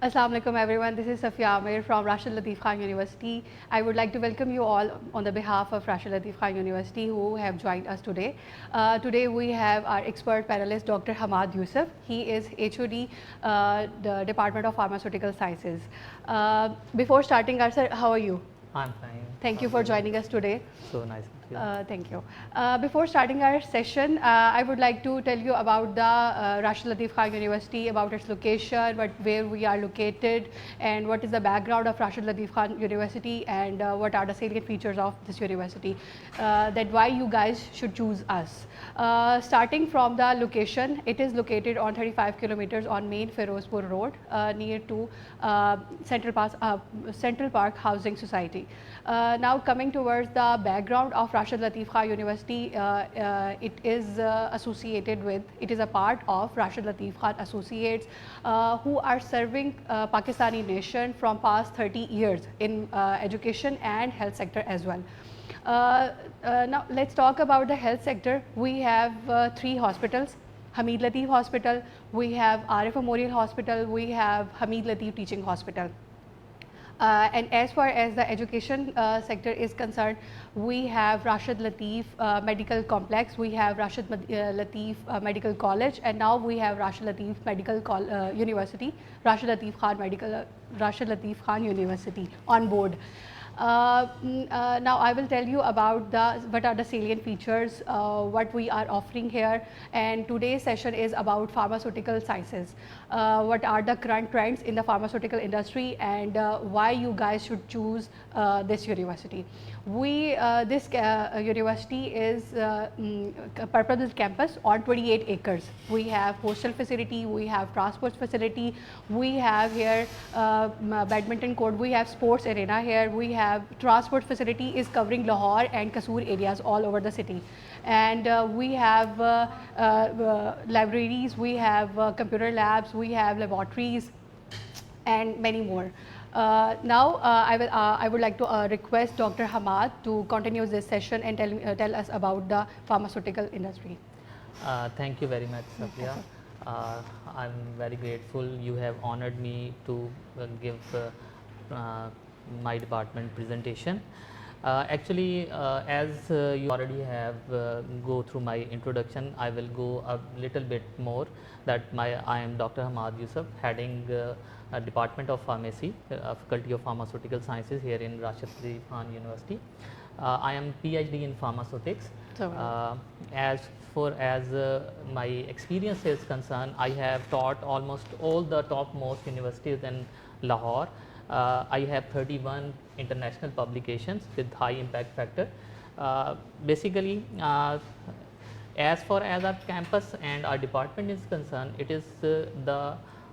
Assalamu alaikum everyone, this is Safiya Amir from Rashid Latif Khan University. I would like to welcome you all on the behalf of Rashid Latif Khan University who have joined us today. Today we have our expert panelist Dr. Hamad Yusuf. He is HOD, the Department of Pharmaceutical Sciences. Before starting our sir, how are you? I'm fine. Thank you for joining us today. So nice. Thank you. Before starting our session, I would like to tell you about the Rashid Latif Khan University, about its location, where we are located, and what is the background of Rashid Latif Khan University, and what are the salient features of this university, that why you guys should choose us. Starting from the location, it is located on 35 kilometers on main Ferozpur Road, near to Central Park Housing Society. Now coming towards the background of Rashid Latif Khan University, it is a part of Rashid Latif Khan Associates, who are serving Pakistani nation from past 30 years in education and health sector as well. Now let's talk about the health sector. We have 3 hospitals. Hamid Latif Hospital, we have Arif Memorial Hospital, we have Hamid Latif Teaching Hospital. And as far as the education sector is concerned, we have Rashid Latif Medical Complex, we have Rashid Latif Medical College, and now we have Rashid Latif Medical University, Rashid Latif Khan University on board. Now I will tell you about what are the salient features, what we are offering here, and today's session is about pharmaceutical sciences. What are the current trends in the pharmaceutical industry, and why you guys should choose this university. This university is a purpose-built campus on 28 acres. We have hostel facility, we have transport facility, we have here badminton court, we have sports arena here, we have transport facility is covering Lahore and Kasoor areas all over the city, and we have libraries, we have computer labs, we have laboratories, and many more. Now I would like to request Dr. Hamad to continue this session and tell us about the pharmaceutical industry. Thank you very much, Safiya. I'm very grateful you have honored me to give my department presentation. Actually, as you already have go through my introduction, I will go a little bit more that I am Dr. Hamad Yusuf, heading Department of Pharmacy, Faculty of Pharmaceutical Sciences here in Rashid Latif Khan University. I am PhD in pharmaceutics. As far as my experience is concerned, I have taught almost all the topmost universities in Lahore. I have 31 international publications with high impact factor. Basically, as far as our campus and our department is concerned, it is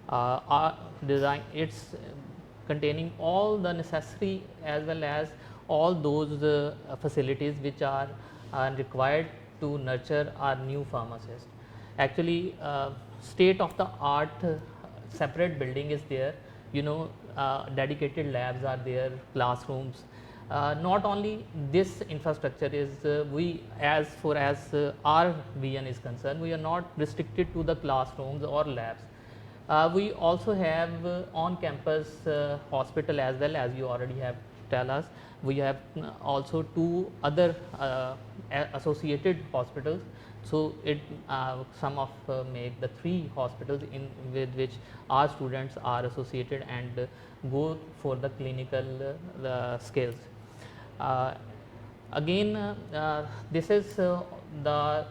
our design, it's containing all the necessary as well as all those facilities which are required to nurture our new pharmacists. Actually, state of the art separate building is there, dedicated labs are there, classrooms. Not only this infrastructure is as far as our vision is concerned, we are not restricted to the classrooms or labs. We also have on campus hospital as well, as you already have tell us. We have also 2 other associated hospitals, so it sum of make the 3 hospitals with which our students are associated and go for the clinical skills. Again, this is the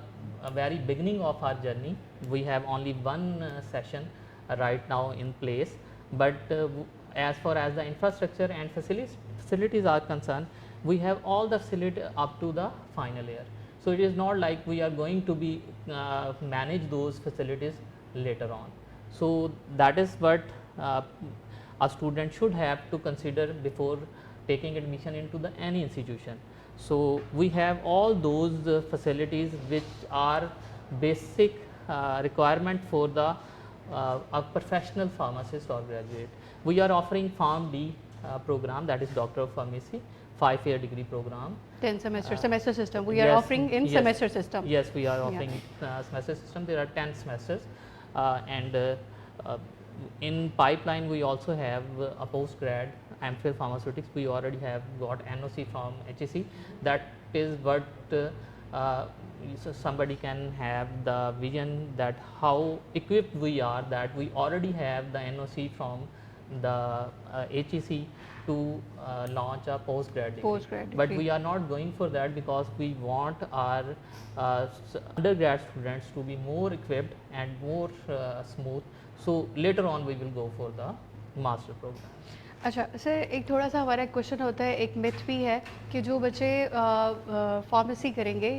very beginning of our journey. We have only 1 session right now in place, but as far as the infrastructure and facilities are concerned, we have all the facility up to the final year. So it is not like we are going to be manage those facilities later on. So that is what a student should have to consider before taking admission into any institution. So we have all those facilities which are basic requirement for a professional pharmacist or graduate. We are offering PharmD program, that is Doctor of Pharmacy, 5-year degree program. 10 semester system. We are offering in semester system. Yes, we are offering semester system. There are 10 semesters, and in pipeline we also have a post-grad MPhil pharmaceutics. We already have got NOC from HEC. That is what so somebody can have the vision that how equipped we are, that we already have the NOC from the HEC to launch a post-grad degree. But we are not going for that because we want our undergrad students to be more equipped and more smooth. So later on we will go for the master program. अच्छा sir, एक थोड़ा सा हमारा question होता है, एक myth भी है कि जो बच्चे फार्मेसी करेंगे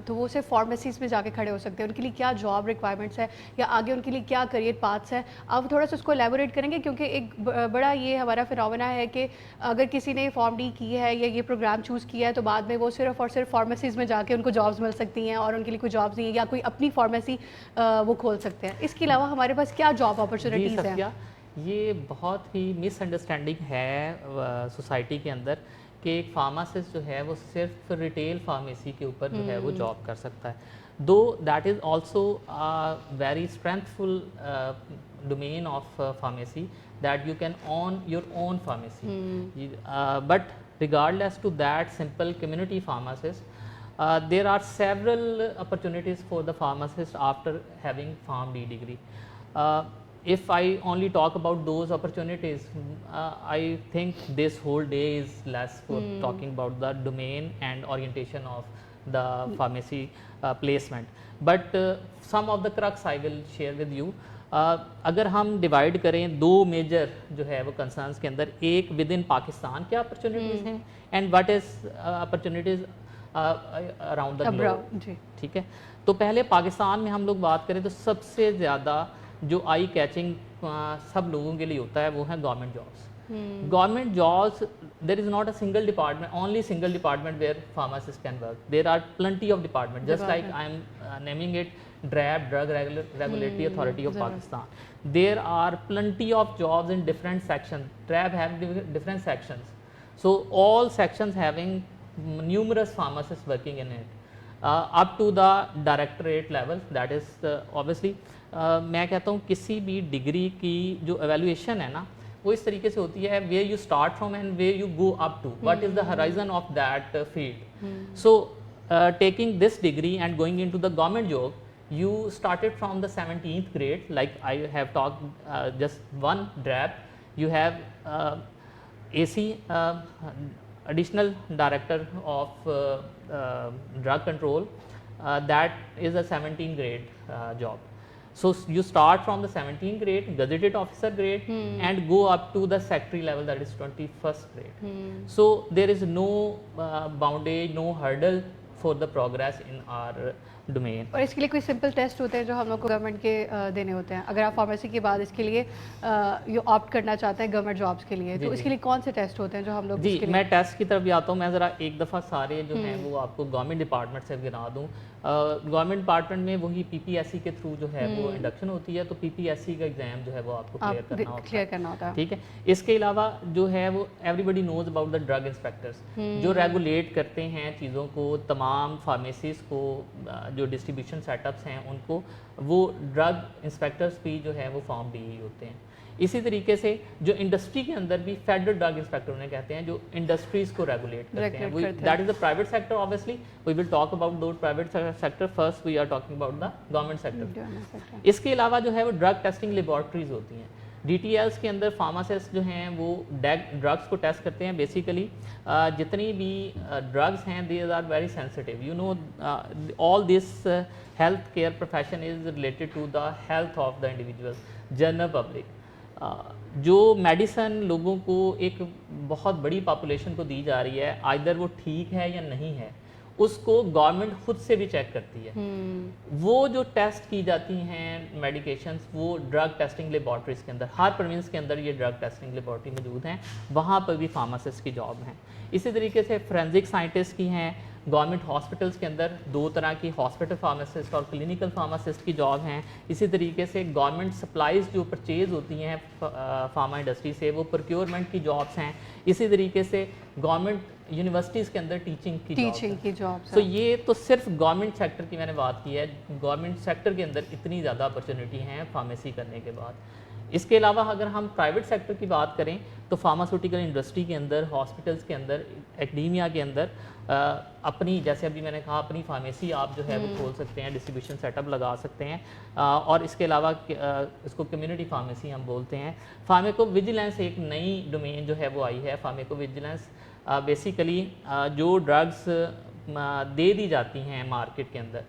तो वो सिर्फ फार्मेसीज़ में जाके खड़े हो सकते हैं, उनके लिए क्या जॉब रिक्वायरमेंट्स है या आगे उनके लिए क्या करियर पाथ्स है, आप थोड़ा सा उसको एलेबोरेट करेंगे? क्योंकि एक बड़ा ये हमारा फिनोमेना है कि अगर किसी ने फॉर्म डी की है या ये प्रोग्राम चूज़ किया है तो बाद में वो सिर्फ और सिर्फ फार्मेसीज़ में जाके उनको जॉब्स मिल सकती हैं और उनके लिए कोई जॉब्स नहीं है, या कोई अपनी फार्मेसी वो खोल सकते हैं। इसके अलावा हमारे पास क्या जॉब अपॉर्चुनिटीज़ हैं? ये बहुत ही मिसअंडरस्टैंडिंग है सोसाइटी के अंदर कि एक फार्मासिस्ट जो है वो सिर्फ रिटेल फार्मेसी के ऊपर जो है वो जॉब कर सकता है, दो that is also very strengthful domain of pharmacy that you can own your own pharmacy. But regardless to that simple community pharmacist, there are several opportunities for the pharmacist after having Pharm D degree. If I only talk about those opportunities, I think this whole day is less for talking about the domain and orientation of the pharmacy placement. But some of the crux I will share with you. अगर हम divide करें दो major जो है वो concerns के अंदर, एक विद इन पाकिस्तान क्या अपॉर्चुनिटीज़ हैं and what is opportunities around the globe, ठीक है। तो पहले पाकिस्तान में हम लोग बात करें तो सबसे ज़्यादा जो आई कैचिंग सब लोगों के लिए होता है वो है government jobs. Government jobs, there is not a single department, only single department where pharmacists can work. There are plenty of departments, just like I am naming it DRAP, Drug Regulatory Authority of Pakistan. There are plenty of jobs in different sections. DRAP have different sections. So all sections having numerous pharmacists working in it. Up to the directorate level, that is obviously मैं कहता हूँ किसी भी degree की जो evaluation है ना वो इस तरीके से होती है where you start from and where you go up to, what is the horizon of that field. So taking this degree and going into the government job, you started from the 17th grade, like I have talked just one DRAP. You have AC, additional director of drug control, that is a 17th grade job. So you start from the 17th grade, gazetted officer grade, and go up to the secretary level, that is 21st grade. So there is no boundary, no hurdle for the progress in our domain. और इसके लिए कोई simple test होते हैं जो हम लोग को गवर्नमेंट के देने होते हैं? अगर आप फार्मेसी के बाद इसके लिए ये ऑप्ट करना चाहते हैं गवर्नमेंट जॉब्स के लिए, तो इसके लिए कौन से टेस्ट होते हैं जो हम लोग? जी, मैं टेस्ट की तरफ भी आता हूँ. मैं ज़रा एक दफ़ा सारे जो हैं वो आपको गवर्नमेंट डिपार्टमेंट से गिना दूँ. गवर्नमेंट डिपार्टमेंट में वही PPSC के थ्रू जो है वो इंडक्शन होती है, तो PPSC का एग्जाम जो है वो आपको क्लियर करना होता है. ठीक है. इसके अलावा जो है वो everybody knows about the drug inspectors, जो रेगुलेट करते हैं चीज़ों को, तमाम फार्मेसीज को, जो डिस्ट्रीब्यूशन सेटअप्स हैं उनको, वो ड्रग इंस्पेक्टर्स भी जो है वो फॉर्म डी होते हैं. इसी तरीके से जो इंडस्ट्री के अंदर भी फेडरल ड्रग इंस्पेक्टर उन्हें कहते हैं, जो इंडस्ट्रीज को रेगुलेट करते हैं. That is the private sector. Obviously we will talk about the private sector first. We are talking about the government sector. इसके अलावा जो है वो ड्रग टेस्टिंग लेबॉर्ट्रीज होती हैं. DTLs के अंदर फार्मासिस्ट जो हैं वो ड्रग्स को टेस्ट करते हैं. बेसिकली जितनी भी ड्रग्स हैं they are very sensitive. You know all this health care profession is related to the health of the individual, general public. जो मेडिसन लोगों को, एक बहुत बड़ी पॉपुलेशन को दी जा रही है, आइदर वो ठीक है या नहीं है, उसको गवर्नमेंट खुद से भी चेक करती है. वो जो टेस्ट की जाती हैं मेडिकेशंस, वो ड्रग टेस्टिंग लेबॉर्ट्रीज के अंदर, हर प्रोविंस के अंदर ये ड्रग टेस्टिंग लेबॉर्ट्री मौजूद हैं. वहाँ पर भी फार्मासिस्ट की जॉब हैं. इसी तरीके से फोरेंसिक साइंटिस्ट की हैं. गवर्नमेंट हॉस्पिटल्स के अंदर दो तरह की हॉस्पिटल फार्मासिस्ट और क्लिनिकल फार्मासिस्ट की जॉब हैं. इसी तरीके से गवर्नमेंट सप्लाइज जो परचेज होती हैं फार्मा इंडस्ट्री से, वो प्रोक्योरमेंट की जॉब्स हैं. इसी तरीके से गवर्नमेंट यूनिवर्सिटीज़ के अंदर टीचिंग की जॉब्स. तो ये तो सिर्फ गवर्नमेंट सेक्टर की मैंने बात की है. गवर्नमेंट सेक्टर के अंदर इतनी ज़्यादा अपॉर्चुनिटी हैं फार्मेसी करने के बाद. اس کے علاوہ اگر ہم پرائیویٹ سیکٹر کی بات کریں تو فارماسیوٹیکل انڈسٹری کے اندر، ہاسپٹلس کے اندر، ایکڈیمیا کے اندر اپنی، جیسے ابھی میں نے کہا، اپنی فارمیسی آپ جو ہے وہ کھول سکتے ہیں، ڈسٹریبیوشن سیٹ اپ لگا سکتے ہیں، اور اس کے علاوہ اس کو کمیونٹی فارمیسی ہم بولتے ہیں۔ فارمیکو ویجیلنس ایک نئی ڈومین جو ہے وہ آئی ہے۔ فارمیکو ویجیلنس بیسیکلی جو ڈرگس دے دی جاتی ہیں مارکیٹ کے اندر،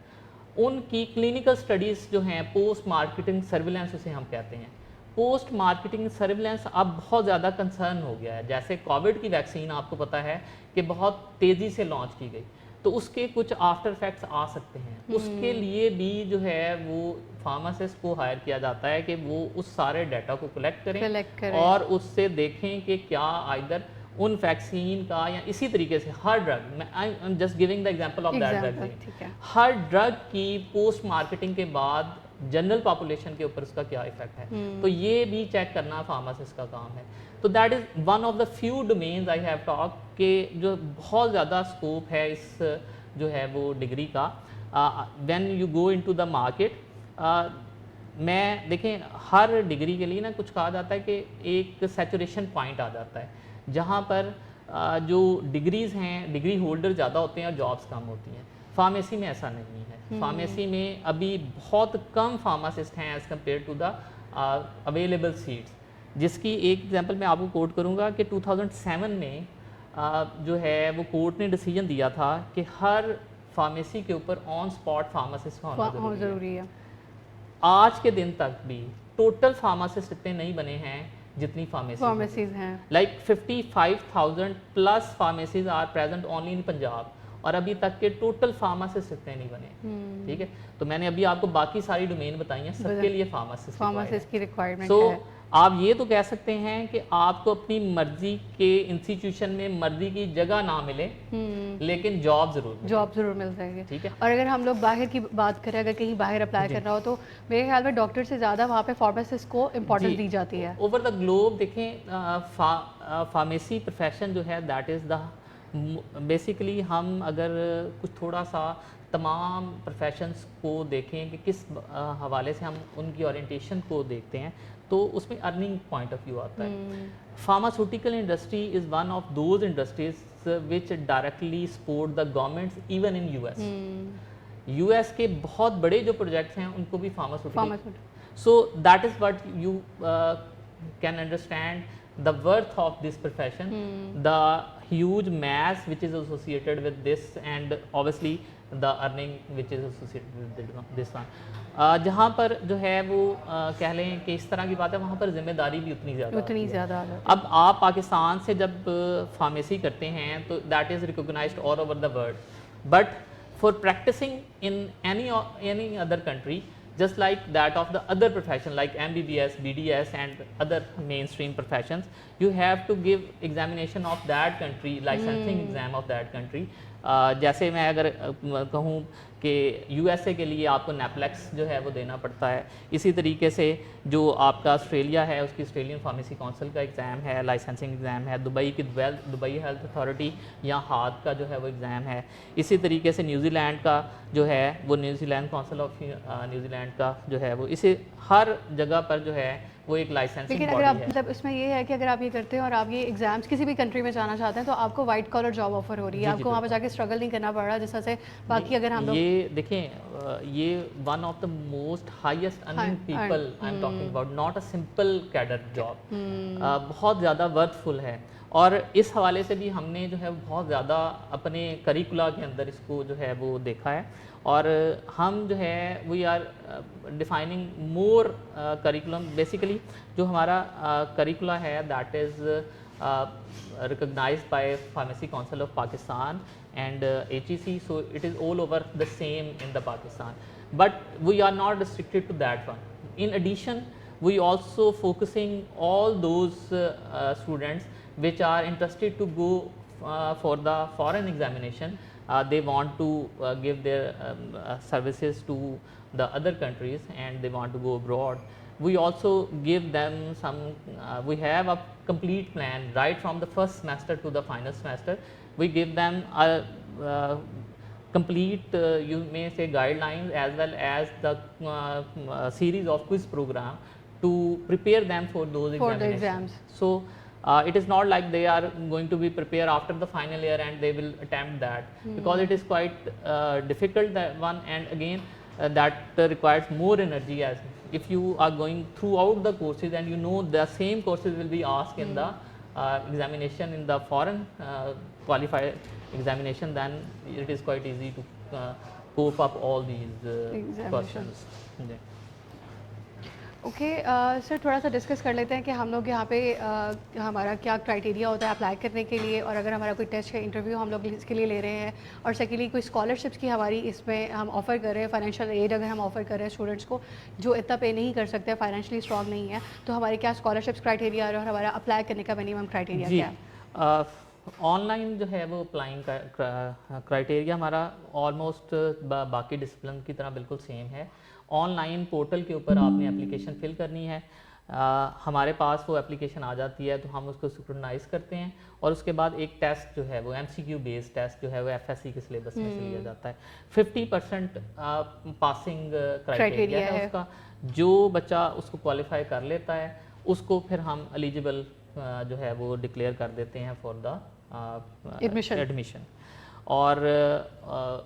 ان کی کلینکل سٹڈیز جو ہیں، پوسٹ مارکیٹنگ سرویلنس اسے ہم کہتے ہیں۔ پوسٹ مارکیٹنگ سرویلنس اب بہت زیادہ کنسرن ہو گیا ہے۔ جیسے کووڈ کی ویکسین آپ کو پتہ ہے کہ بہت تیزی سے لانچ کی گئی، تو اس کے کچھ آفٹر افیکٹس آ سکتے ہیں۔ اس کے لیے بھی جو ہے وہ فارماسسٹ کو ہائر کیا جاتا ہے کہ وہ اس سارے ڈیٹا کو کلیکٹ کریں اور اس سے دیکھیں کہ کیا آئدر ان ویکسین کا یا اسی طریقے سے ہر drug, I'm just giving the example of that drug, ہر ڈرگ کی پوسٹ مارکیٹنگ کے بعد جنرل پاپولیشن کے اوپر اس کا کیا ایفیکٹ ہے، تو یہ بھی چیک کرنا فارماسسٹ کا کام ہے۔ تو that is one of the few domains I have talk کہ جو بہت زیادہ اسکوپ ہے اس جو ہے وہ ڈگری کا۔ When you go in to the market, میں دیکھیں ہر ڈگری کے لیے نا کچھ کہا جاتا ہے کہ ایک سیچوریشن پوائنٹ آ جاتا ہے جہاں پر جو ڈگریز ہیں، ڈگری ہولڈر زیادہ ہوتے ہیں اور جابس کم ہوتی ہیں۔ فارمیسی میں ایسا نہیں ہے۔ فارمیسی میں ابھی بہت کم فارماسسٹ ہیں as compare to the available seats, جس کی ایک ایگزامپل میں آپ کو کوٹ کروں گا کہ 2007 میں جو ہے وہ کورٹ نے ڈیسیجن دیا تھا کہ ہر فارمیسی کے اوپر آن اسپاٹ فارماسسٹ کا ہونا ضروری ہے۔ آج کے دن تک بھی ٹوٹل فارماسسٹ اتنے نہیں بنے ہیں جتنی فارمیسیز ہیں، like 55,000 plus pharmacies are present only in Punjab, اور ابھی تک کے ٹوٹل فارماسسٹ اتنے نہیں بنے۔ ٹھیک ہے، تو میں نے ابھی آپ کو باقی ساری ڈومین بتائی ہیں، سب کے لیے فارماسسٹ کی ریکوائرمنٹ ہے۔ آپ یہ تو کہہ سکتے ہیں کہ آپ کو اپنی مرضی کے انسٹیٹیوشن میں مرضی کی جگہ نہ ملے، لیکن جاب ضرور مل جائے گی۔ ٹھیک ہے، اور اگر ہم لوگ باہر کی بات کریں، اگر کہیں باہر اپلائی کرنا ہو تو میرے خیال میں ڈاکٹر سے زیادہ وہاں پہ فارماسسٹ کو امپورٹنس دی جاتی ہے۔ اوور دا گلوب دیکھیں فارمیسی پروفیشن جو ہے دیٹ از دا بیسیکلی، ہم اگر کچھ تھوڑا سا تمام پروفیشنز کو دیکھیں کہ کس حوالے سے ہم ان کی اورینٹیشن کو دیکھتے ہیں، تو اس میں ارننگ پوائنٹ آف ویو آتا ہے۔ Pharmaceutical industry is one of those industries which directly support the governments even in U S. U S کے بہت بڑے جو پروجیکٹس ہیں ان کو بھی pharmaceutical, so that is what you can understand the worth of this profession, the huge mass which is associated with this, and obviously the earning which is associated with this one. جہاں پر جو ہے وہ کہہ لیں کہ اس طرح کی بات ہے، وہاں پر ذمہ داری بھی اتنی زیادہ ہے۔ اب آپ پاکستان سے جب فارمیسی کرتے ہیں تو that is recognized all over the world, but for practicing in any other country, just like that of the other profession like MBBS, BDS and other mainstream professions, you have to give examination of that country, licensing exam of that country. جیسے میں اگر کہوں کہ U S A کے لیے آپ کو نیپلیکس جو ہے وہ دینا پڑتا ہے، اسی طریقے سے جو آپ کا آسٹریلیا ہے اس کی آسٹریلین فارمیسی کونسل کا ایگزام ہے، لائسنسنگ ایگزام ہے، دبئی کی دبئی ہیلتھ اتھارٹی یا ہاتھ کا جو ہے وہ ایگزام ہے، اسی طریقے سے نیوزی لینڈ کا جو ہے وہ New Zealand council of New Zealand کا جو ہے وہ، اسے ہر جگہ پر جو ہے وہ ایک لائسنسنگ باڈی ہے۔ لیکن اگر آپ مطلب اس میں یہ ہے کہ اگر آپ یہ کرتے ہیں اور آپ یہ ایگزامس کسی بھی کنٹری میں جانا چاہتے ہیں تو آپ کو وائٹ کالر جاب آفر ہو رہی ہے، آپ کو وہاں پہ جا کے اسٹرگل نہیں کرنا پڑ رہا جس طرح سے باقی اگر ہم لوگ یہ دیکھیں، یہ one of the most highest earning people I am talking about, not a simple cadre job, بہت زیادہ ورتھ فل ہے۔ اور اس حوالے سے بھی ہم نے جو ہے بہت زیادہ اپنے کریکولا کے اندر اس کو جو ہے وہ دیکھا ہے، اور ہم جو ہے we are defining more curriculum, basically جو ہمارا کریکولا ہے that is recognized by Pharmacy Council of Pakistan and HEC, so it is all over the same in the Pakistan, but we are not restricted to that one. In addition, we also focusing all those students which are interested to go for the foreign examination, they want to give their services to the other countries and they want to go abroad. We also give them some, we have a complete plan right from the first semester to the final semester. We give them a complete, you may say, guidelines as well as the series of quiz program to prepare them for those For the examinations. exams. So it is not like they are going to be prepared after the final year and they will attempt that, because it is quite difficult, that one, and again that requires more energy. As if you are going throughout the courses and you know the same courses will be asked in the examination, in the foreign qualified examination, then it is quite easy to cope up all these questions. Yeah. Okay sir, थोड़ा सा discuss कर लेते हैं कि हम लोग यहाँ पे हमारा क्या क्राइटेरिया होता है अप्लाई करने के लिए, और अगर हमारा कोई टेस्ट या इंटरव्यू हम लोग इसके लिए ले रहे हैं, और सेकेंडली कोई स्कॉलरशिप्स की हमारी इसमें हम ऑफ़र कर रहे हैं, फाइनेंशियल एड अगर हम ऑफ़र कर रहे हैं स्टूडेंट्स को जो इतना पे नहीं कर सकते, फाइनेंशियली स्ट्रॉन्ग नहीं है, तो हमारे क्या स्कॉलरशिप्स क्राइटेरिया और हमारा अप्लाई करने का मिनिमम क्राइटेरिया क्या है? ऑनलाइन जो है वो अप्लाइंग का क्राइटेरिया हमारा ऑलमोस्ट बाकी डिसिप्लिन की तरह बिल्कुल सेम है. ऑनलाइन पोर्टल के ऊपर आपने एप्लीकेशन फिल करनी है. हमारे पास वो एप्लीकेशन आ जाती है तो हम उसको स्क्रूटनाइज करते हैं, और उसके बाद एक टेस्ट जो है वो MCQ बेस्ड टेस्ट जो है वो FSC के सिलेबस में से लिया जाता है. 50% पासिंग क्राइटेरिया है उसका. जो बच्चा उसको क्वालिफाई कर लेता है उसको फिर हम एलिजिबल जो है वो डिक्लेयर कर देते हैं फॉर द एडमिशन. और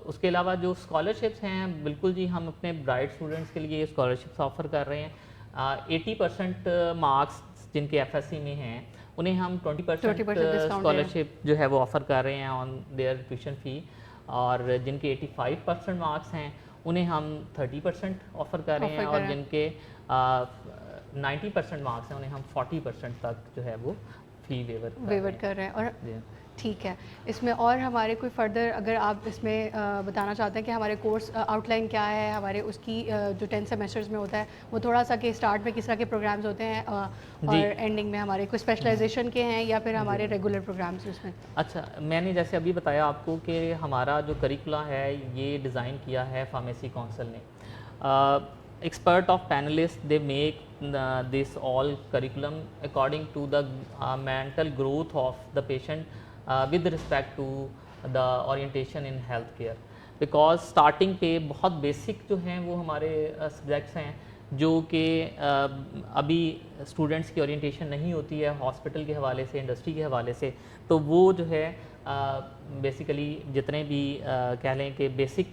उसके अलावा जो स्कॉलरशिप्स हैं, बिल्कुल जी, हम अपने ब्राइट स्टूडेंट्स के लिए स्कॉलरशिप्स ऑफ़र कर रहे हैं. 80% मार्क्स जिनके FSC में हैं उन्हें हम 20% स्कॉलरशिप जो है वो ऑफ़र कर रहे हैं ऑन देयर ट्यूशन फ़ी, और जिनके 85% मार्क्स हैं उन्हें हम 30% ऑफ़र कर रहे हैं, और जिनके 90% मार्क्स हैं उन्हें हम 40% तक जो है वो फ़ी वेवर कर रहे हैं. और ठीक है, इसमें और हमारे कोई फर्दर अगर आप इसमें बताना चाहते हैं कि हमारे कोर्स आउटलाइन क्या है, हमारे उसकी जो 10 सेमेस्टर्स में होता है वो थोड़ा सा कि स्टार्ट में किस तरह के प्रोग्राम्स होते हैं और एंडिंग में हमारे कोई स्पेशलाइजेशन के हैं या फिर हमारे रेगुलर प्रोग्राम्स उसमें? अच्छा, मैंने जैसे अभी बताया आपको कि हमारा जो करिकुला है ये डिज़ाइन किया है फार्मेसी काउंसिल ने. Expert of panelists, they make this all curriculum according to the mental growth of the patient with respect to the orientation in healthcare. Because starting पे बहुत basic जो हैं वो हमारे subjects हैं जो कि अभी स्टूडेंट्स की ओरिएंटेशन नहीं होती है हॉस्पिटल के हवाले से, इंडस्ट्री के हवाले से, तो वो जो है बेसिकली जितने भी कह लें कि बेसिक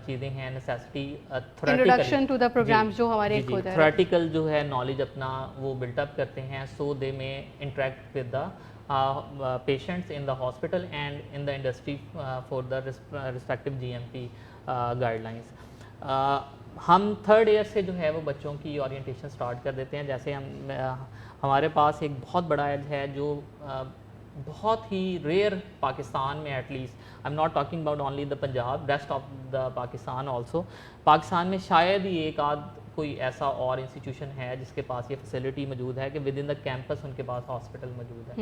चीज़ें हैं, necessity, introduction to the program जो हमारे एक होता है, थ्योरेटिकल जो है नॉलेज अपना वो बिल्टअप करते हैं, सो दे में interact with the patients in the hospital and in the industry for the respective GMP guidelines. हम थर्ड ईयर से जो है वो बच्चों की ओरिएंटेशन स्टार्ट कर देते हैं. जैसे हमारे पास एक बहुत बड़ा एज है जो बहुत ही रेयर पाकिस्तान में, at least I am not talking about only the Punjab, rest of the Pakistan also, Pakistan में शायद ही एक आध कोई ऐसा और इंस्टीट्यूशन है जिसके पास ये फैसिलिटी मौजूद है कि विद इन द कैंपस उनके पास हॉस्पिटल मौजूद है.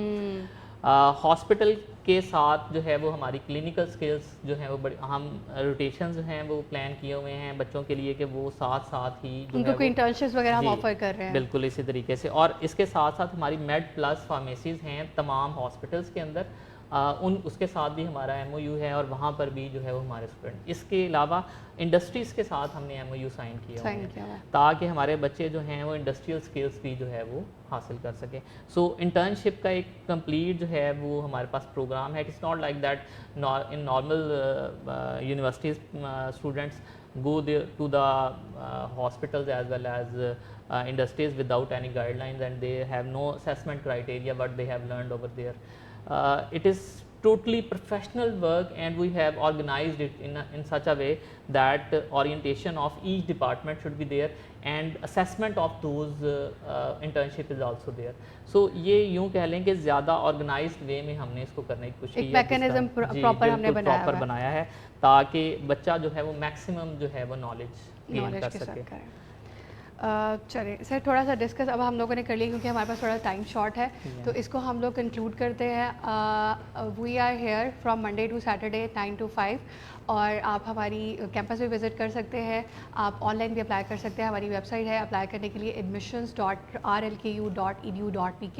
हॉस्पिटल के साथ जो है वो हमारी क्लिनिकल स्किल्स जो हैं वो बड़े, हम रोटेशंस जो हैं वो प्लान किए हुए हैं बच्चों के लिए कि वो साथ साथ ही उनको कोई इंटर्नशिप्स वगैरह हम ऑफर कर रहे हैं. बिल्कुल इसी तरीके से. और इसके साथ साथ हमारी मेड प्लस फार्मेसीज़ हैं तमाम हॉस्पिटल्स के अंदर, उसके साथ भी हमारा MOU है और वहाँ पर भी जो है वो हमारे स्टूडेंट. इसके अलावा इंडस्ट्रीज़ के साथ हमने MOU साइन किया है ताकि हमारे बच्चे जो हैं वो इंडस्ट्रियल स्किल्स भी जो है वो हासिल कर सकें. सो इंटर्नशिप का एक कंप्लीट जो है वो हमारे पास प्रोग्राम है. It's not like that in normal universities students go there to the hospitals as well as industries without any guidelines, and they have no assessment criteria what they have learned over there. It is totally professional work, and we have organized it in such a way that orientation of each department should be there and assessment of those internship is also there. So ये यूँ कह लें कि ज़्यादा organised वे में हमने इसको करने की कोशिश की है. एक मैकेनिज्म प्रॉपर हमने बनाया है ताकि बच्चा जो है वो मैक्सिमम जो है वो नॉलेज गेन कर सके. चलिए सर, थोड़ा सा डिस्कस अब हम लोगों ने कर लिया क्योंकि हमारे पास थोड़ा टाइम शॉर्ट है, तो इसको हम लोग कंक्लूड करते हैं. We are here from Monday to Saturday 9 to 5, और आप हमारी कैंपस भी विज़िट कर सकते हैं, आप ऑनलाइन भी अप्लाई कर सकते हैं. हमारी वेबसाइट है अप्लाई करने के लिए admissions.rlku.edu.pk,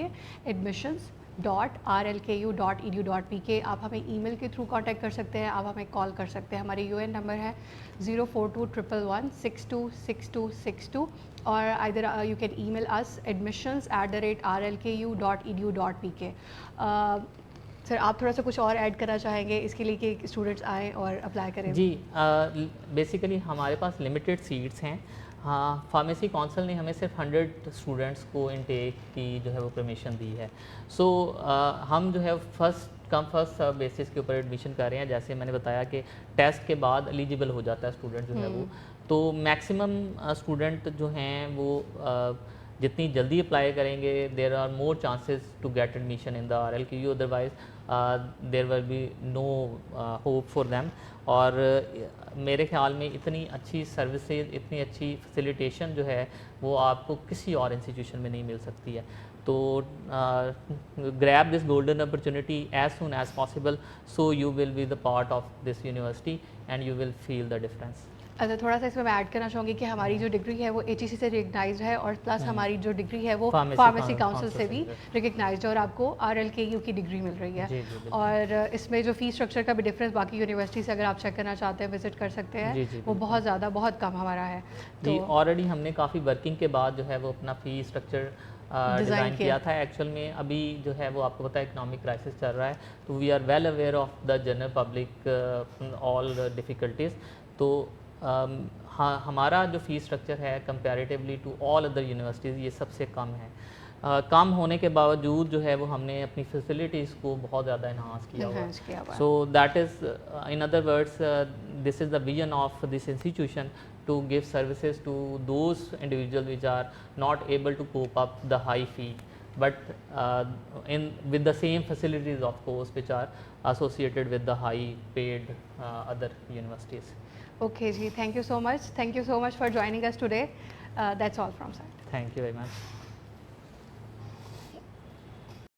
admissions www.rlku.edu.pk. آپ ہمیں ای میل کے تھرو کانٹیکٹ کر سکتے ہیں, آپ ہمیں کال کر سکتے ہیں. ہماری UN نمبر ہے 042111626262, اور either you can email us admissions@rlku.edu.pk. سر آپ تھوڑا سا کچھ اور ایڈ کرنا چاہیں گے اس کے لیے کہ اسٹوڈنٹس آئیں اور اپلائی کریں؟ جی بیسیکلی ہمارے پاس لمیٹیڈ سیٹس ہیں. ہاں, فارمیسی کونسل نے ہمیں صرف 100 اسٹوڈنٹس کو انٹیک کی جو ہے وہ پرمیشن دی ہے. سو ہم جو ہے فرسٹ کم فرسٹ بیسس کے اوپر ایڈمیشن کر رہے ہیں. جیسے میں نے بتایا کہ ٹیسٹ کے بعد ایلیجیبل ہو جاتا ہے اسٹوڈنٹ جو ہے وہ, تو میکسیمم اسٹوڈنٹ جو ہیں وہ جتنی جلدی اپلائی کریں گے there are more chances to get admission in the RLKU, otherwise there will be no hope for them. اور میرے خیال میں اتنی اچھی سروسز, اتنی اچھی فیسیلیٹیشن جو ہے وہ آپ کو کسی اور انسٹیٹیوشن میں نہیں مل سکتی ہے. تو grab this golden opportunity as soon as possible, so you will be the part of this university and you will feel the difference. اچھا, تھوڑا سا اس میں ایڈ کرنا چاہوں گی کہ ہماری جو ڈگری ہے وہ HEC سے ریکگنائزڈ ہے, اور پلس ہماری جو ڈگری ہے وہ فارمیسی کاؤنسل سے بھی ریکگنائزڈ ہے, اور آپ کو RLKU کی ڈگری مل رہی ہے. اور اس میں جو فی اسٹرکچر کا بھی ڈفرینس باقی یونیورسٹی سے اگر آپ چیک کرنا چاہتے ہیں وزٹ کر سکتے ہیں, وہ بہت زیادہ بہت کم ہمارا ہے. جی آلریڈی ہم نے کافی ورکنگ کے بعد جو ہے وہ اپنا فی اسٹرکچر ڈیزائن کیا تھا. ایکچوئل میں ابھی جو ہے وہ آپ کو پتہ ہے اکنامک کرائسس چل رہا ہے, تو we are well aware of the general public all difficulties. تو ہمارا جو فی اسٹرکچر ہے comparatively to all other universities یہ سب سے کم ہے. کم ہونے کے باوجود جو ہے وہ ہم نے اپنی فیسلٹیز کو بہت زیادہ انہانس کیا ہوا ہے. So that is in other words this is the vision of this institution to give services to those individuals which are not able to cope up the high fee, but with the same facilities of course which are associated with the high paid other universities. Okay ji, thank you so much for joining us today. That's all from side. Thank you very much.